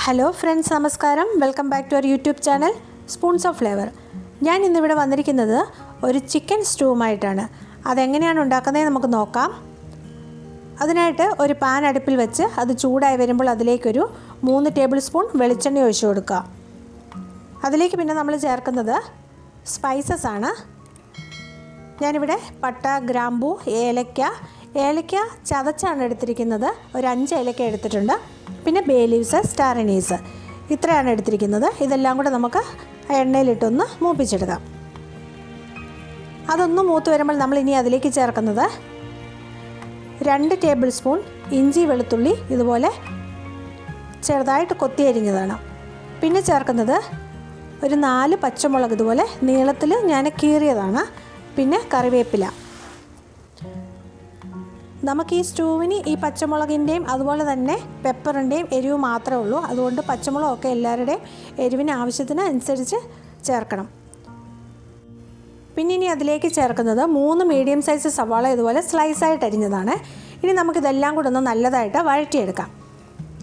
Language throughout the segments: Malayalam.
ഹലോ ഫ്രണ്ട്സ്, നമസ്കാരം. Welcome back to our YouTube channel Spoons of Flavour. ഞാൻ ഇന്നിവിടെ വന്നിരിക്കുന്നത് ഒരു ചിക്കൻ സ്റ്റൂവുമായിട്ടാണ്. അതെങ്ങനെയാണ് ഉണ്ടാക്കുന്നത് നമുക്ക് നോക്കാം. അതിനായിട്ട് ഒരു പാൻ അടുപ്പിൽ വെച്ച് അത് ചൂടായി വരുമ്പോൾ അതിലേക്കൊരു 3 ടേബിൾ സ്പൂൺ വെളിച്ചെണ്ണ ഒഴിച്ചു കൊടുക്കുക. അതിലേക്ക് പിന്നെ നമ്മൾ ചേർക്കുന്നത് സ്പൈസസ് ആണ്. ഞാനിവിടെ പട്ട, ഗ്രാമ്പൂ, ഏലക്ക ചതച്ചാണ് എടുത്തിരിക്കുന്നത്. ഒരു 5 ഏലക്ക എടുത്തിട്ടുണ്ട്. പിന്നെ ബേ ലീവ്സ്, സ്റ്റാർ അനീസ്, ഇത്രയാണ് എടുത്തിരിക്കുന്നത്. ഇതെല്ലാം കൂടെ നമുക്ക് എണ്ണയിലിട്ടൊന്ന് മൂപ്പിച്ചെടുക്കാം. അതൊന്ന് മൂത്ത് വരുമ്പോൾ നമ്മൾ ഇനി അതിലേക്ക് ചേർക്കുന്നത് 2 ടേബിൾ സ്പൂൺ ഇഞ്ചി വെളുത്തുള്ളി ഇതുപോലെ ചെറുതായിട്ട് കൊത്തിയരിഞ്ഞതാണ്. പിന്നെ ചേർക്കുന്നത് ഒരു 4 പച്ചമുളക് ഇതുപോലെ നീളത്തിൽ ഞാൻ കീറിയതാണ്. പിന്നെ കറിവേപ്പില. നമുക്ക് ഈ സ്റ്റൂവിന് ഈ പച്ചമുളകിൻ്റെയും അതുപോലെ തന്നെ പെപ്പറിൻ്റെയും എരിവ് മാത്രമേ ഉള്ളൂ. അതുകൊണ്ട് പച്ചമുളകൊക്കെ എല്ലാവരുടെയും എരിവിന് ആവശ്യത്തിന് അനുസരിച്ച് ചേർക്കണം. പിന്നെ ഇനി അതിലേക്ക് ചേർക്കുന്നത് 3 മീഡിയം സൈസ് സവാള ഇതുപോലെ സ്ലൈസായിട്ട് അരിഞ്ഞതാണ്. ഇനി നമുക്കിതെല്ലാം കൂടെ ഒന്ന് നല്ലതായിട്ട് വഴറ്റിയെടുക്കാം.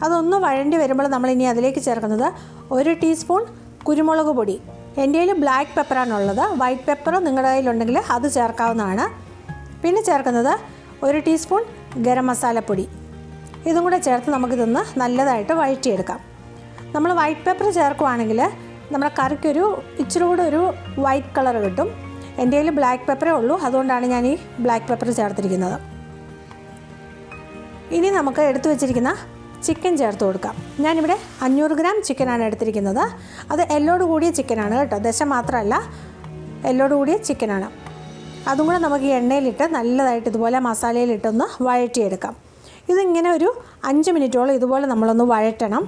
അതൊന്ന് വഴണ്ടി വരുമ്പോൾ നമ്മളിനി അതിലേക്ക് ചേർക്കുന്നത് 1 ടീസ്പൂൺ കുരുമുളക് പൊടി. എൻ്റെ കയ്യിൽ ബ്ലാക്ക് പെപ്പറാണുള്ളത്. വൈറ്റ് പെപ്പർ നിങ്ങളുടെ കയ്യിലുണ്ടെങ്കിൽ അത് ചേർക്കാവുന്നതാണ്. പിന്നെ ചേർക്കുന്നത് 1 ടീസ്പൂൺ ഗരം മസാലപ്പൊടി. ഇതും കൂടെ ചേർത്ത് നമുക്കിതൊന്ന് നല്ലതായിട്ട് വഴറ്റിയെടുക്കാം. നമ്മൾ വൈറ്റ് പെപ്പർ ചേർക്കുകയാണെങ്കിൽ നമ്മുടെ കറിക്കൊരു ഇച്ചിരി കൂടെ ഒരു വൈറ്റ് കളർ കിട്ടും. എൻ്റെ കയ്യിൽ ബ്ലാക്ക് പെപ്പറേ ഉള്ളൂ. അതുകൊണ്ടാണ് ഞാൻ ഈ ബ്ലാക്ക് പെപ്പർ ചേർത്തിരിക്കുന്നത്. ഇനി നമുക്ക് എടുത്തു വെച്ചിരിക്കുന്ന ചിക്കൻ ചേർത്ത് കൊടുക്കാം. ഞാനിവിടെ 500 ഗ്രാം ചിക്കനാണ് എടുത്തിരിക്കുന്നത്. അത് എല്ലോട് കൂടിയ ചിക്കനാണ് കേട്ടോ, ദശ മാത്രമല്ല, എല്ലോട് കൂടിയ ചിക്കനാണ്. അതും കൂടെ നമുക്ക് ഈ എണ്ണയിലിട്ട് നല്ലതായിട്ട് ഇതുപോലെ മസാലയിലിട്ടൊന്ന് വഴറ്റിയെടുക്കാം. ഇതിങ്ങനെ ഒരു 5 മിനിറ്റോളം ഇതുപോലെ നമ്മളൊന്ന് വഴറ്റണം.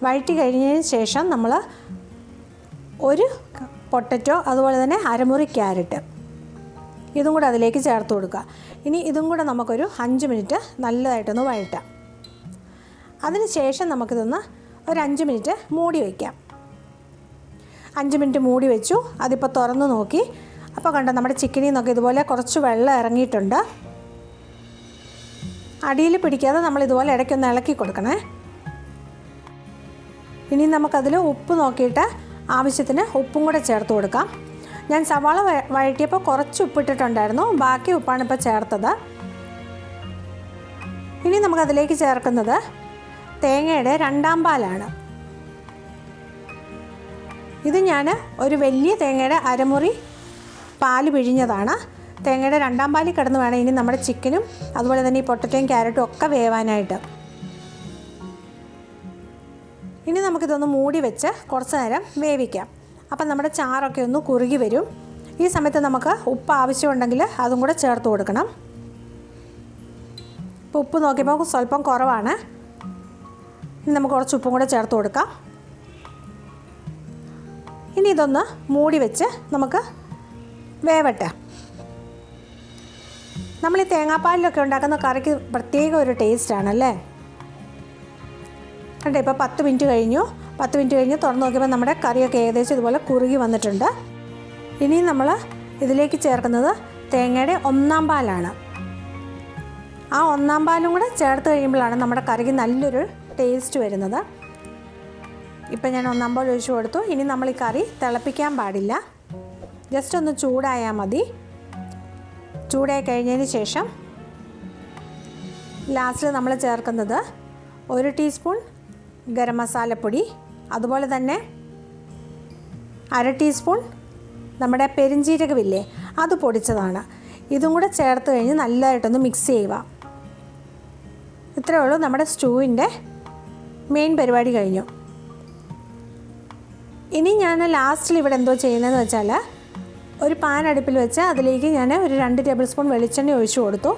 വഴറ്റി കഴിഞ്ഞതിന് ശേഷം നമ്മൾ ഒരു പൊട്ടറ്റോ അതുപോലെ തന്നെ അരമുറി ക്യാരറ്റ് ഇതും കൂടെ അതിലേക്ക് ചേർത്ത് കൊടുക്കുക. ഇനി ഇതും കൂടെ നമുക്കൊരു 5 മിനിറ്റ് നല്ലതായിട്ടൊന്ന് വഴറ്റാം. അതിന് ശേഷം നമുക്കിതൊന്ന് ഒരു 5 മിനിറ്റ് മൂടി വയ്ക്കാം. 5 മിനിറ്റ് മൂടി വെച്ചു. അതിപ്പോൾ തുറന്ന് നോക്കി. അപ്പോൾ കണ്ടോ, നമ്മുടെ ചിക്കനിൽ നിന്നൊക്കെ ഇതുപോലെ കുറച്ച് വെള്ളം ഇറങ്ങിയിട്ടുണ്ട്. അടിയിൽ പിടിക്കാതെ നമ്മൾ ഇതുപോലെ ഇടയ്ക്കൊന്ന് ഇളക്കി കൊടുക്കണേ. ഇനി നമുക്കതിൽ ഉപ്പ് നോക്കിയിട്ട് ആവശ്യത്തിന് ഉപ്പും കൂടെ ചേർത്ത് കൊടുക്കാം. ഞാൻ സവാള വഴറ്റിയപ്പോൾ കുറച്ച് ഉപ്പിട്ടിട്ടുണ്ടായിരുന്നു. ബാക്കി ഉപ്പാണ് ഇപ്പോൾ ചേർത്തത്. ഇനി നമുക്കതിലേക്ക് ചേർക്കുന്നത് തേങ്ങയുടെ 2ാം പാലാണ്. ഇത് ഞാൻ ഒരു വലിയ തേങ്ങയുടെ അരമുറി പാല് പിഴിഞ്ഞതാണ്. തേങ്ങയുടെ 2ാം പാലിൽ കിടന്ന് വേണം ഇനി നമ്മുടെ ചിക്കനും അതുപോലെ തന്നെ ഈ പൊട്ടറ്റോയും ക്യാരറ്റും ഒക്കെ വേവാനായിട്ട്. ഇനി നമുക്കിതൊന്ന് മൂടി വെച്ച് കുറച്ച് നേരം വേവിക്കാം. അപ്പം നമ്മുടെ ചാറൊക്കെ ഒന്ന് കുറുകി വരും. ഈ സമയത്ത് നമുക്ക് ഉപ്പ് ആവശ്യമുണ്ടെങ്കിൽ അതും കൂടെ ചേർത്ത് കൊടുക്കണം. ഇപ്പോൾ ഉപ്പ് നോക്കിയപ്പോൾ സ്വല്പം കുറവാണ്. ഇനി നമുക്ക് കുറച്ച് ഉപ്പും കൂടെ ചേർത്ത് കൊടുക്കാം. ഇനി ഇതൊന്ന് മൂടി വെച്ച് നമുക്ക് വേവട്ടെ. നമ്മൾ ഈ തേങ്ങാപ്പാലിലൊക്കെ ഉണ്ടാക്കുന്ന കറിക്ക് പ്രത്യേക ഒരു ടേസ്റ്റാണല്ലേ. കണ്ടോ, ഇപ്പോൾ 10 മിനിറ്റ് കഴിഞ്ഞു. 10 മിനിറ്റ് കഴിഞ്ഞ് തുറന്ന് നോക്കിയപ്പോൾ നമ്മുടെ കറിയൊക്കെ ഏകദേശം ഇതുപോലെ കുറുകി വന്നിട്ടുണ്ട്. ഇനി നമ്മൾ ഇതിലേക്ക് ചേർക്കുന്നത് തേങ്ങയുടെ 1ാം പാലാണ്. ആ 1ാം പാലും കൂടെ ചേർത്ത് കഴിയുമ്പോഴാണ് നമ്മുടെ കറിക്ക് നല്ലൊരു ടേസ്റ്റ് വരുന്നത്. ഇപ്പം ഞാൻ 1ാം പാൽ ഒഴിച്ച് കൊടുത്തു. ഇനി നമ്മൾ ഈ കറി തിളപ്പിക്കാൻ പാടില്ല. ജസ്റ്റ് ഒന്ന് ചൂടായാൽ മതി. ചൂടായി കഴിഞ്ഞതിന് ശേഷം ലാസ്റ്റിൽ നമ്മൾ ചേർക്കുന്നത് 1 ടീസ്പൂൺ ഗരം മസാലപ്പൊടി, അതുപോലെ തന്നെ 1/2 ടീസ്പൂൺ നമ്മുടെ പെരിഞ്ജീരകമില്ലേ, അത് പൊടിച്ചതാണ്. ഇതും കൂടെ ചേർത്ത് കഴിഞ്ഞ് നല്ലതായിട്ടൊന്ന് മിക്സ് ചെയ്യുക. ഇത്രയേ ഉള്ളൂ. നമ്മുടെ സ്റ്റൂവിൻ്റെ മെയിൻ പരിപാടി കഴിഞ്ഞു. ഇനി ഞാൻ ലാസ്റ്റിൽ ഇവിടെ എന്തോ ചെയ്യുന്നതെന്ന് വെച്ചാൽ ഒരു പാൻ അടുപ്പിൽ വെച്ച് അതിലേക്ക് ഞാൻ ഒരു 2 ടേബിൾ സ്പൂൺ വെളിച്ചെണ്ണ ഒഴിച്ചു കൊടുത്തു.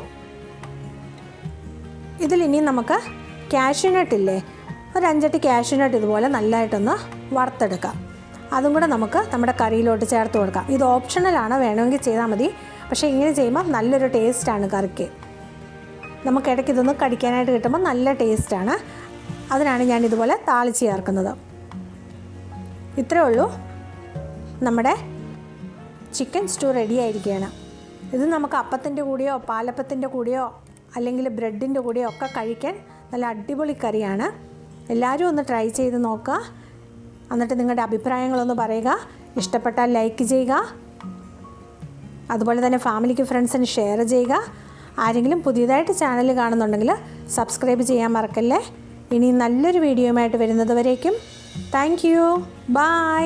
ഇതിലിനി നമുക്ക് കാഷ്യൂ നട്ട് ഇല്ലേ, ഒരു 5-8 കാഷ്യൂ നട്ട് ഇതുപോലെ നല്ലതായിട്ടൊന്ന് വറുത്തെടുക്കാം. അതും കൂടെ നമുക്ക് നമ്മുടെ കറിയിലോട്ട് ചേർത്ത് കൊടുക്കാം. ഇത് ഓപ്ഷണലാണ്, വേണമെങ്കിൽ ചെയ്താൽ മതി. പക്ഷേ ഇങ്ങനെ ചെയ്യുമ്പോൾ നല്ലൊരു ടേസ്റ്റാണ് കറിക്ക്. നമുക്ക് ഇടയ്ക്ക് ഇതൊന്ന് കടിക്കാനായിട്ട് കിട്ടുമ്പോൾ നല്ല ടേസ്റ്റാണ്. അതിനാണ് ഞാൻ ഇതുപോലെ താളിച്ച് ചേർക്കുന്നത്. ഇത്രയേ ഉള്ളൂ. നമ്മുടെ ചിക്കൻ സ്റ്റൂ റെഡി ആയിരിക്കുകയാണ്. ഇത് നമുക്ക് അപ്പത്തിൻ്റെ കൂടെയോ പാലപ്പത്തിൻ്റെ കൂടെയോ അല്ലെങ്കിൽ ബ്രെഡിൻ്റെ കൂടെയോ ഒക്കെ കഴിക്കാൻ നല്ല അടിപൊളി കറിയാണ്. എല്ലാവരും ഒന്ന് ട്രൈ ചെയ്ത് നോക്കുക. എന്നിട്ട് നിങ്ങളുടെ അഭിപ്രായങ്ങളൊന്ന് പറയുക. ഇഷ്ടപ്പെട്ടാൽ ലൈക്ക് ചെയ്യുക. അതുപോലെ തന്നെ ഫാമിലിക്ക് ഫ്രണ്ട്സിന് ഷെയർ ചെയ്യുക. ആരെങ്കിലും പുതിയതായിട്ട് ചാനൽ കാണുന്നുണ്ടെങ്കിൽ സബ്സ്ക്രൈബ് ചെയ്യാൻ മറക്കല്ലേ. ഇനി നല്ലൊരു വീഡിയോയുമായിട്ട് വരുന്നത് വരേക്കും താങ്ക് യു. ബൈ.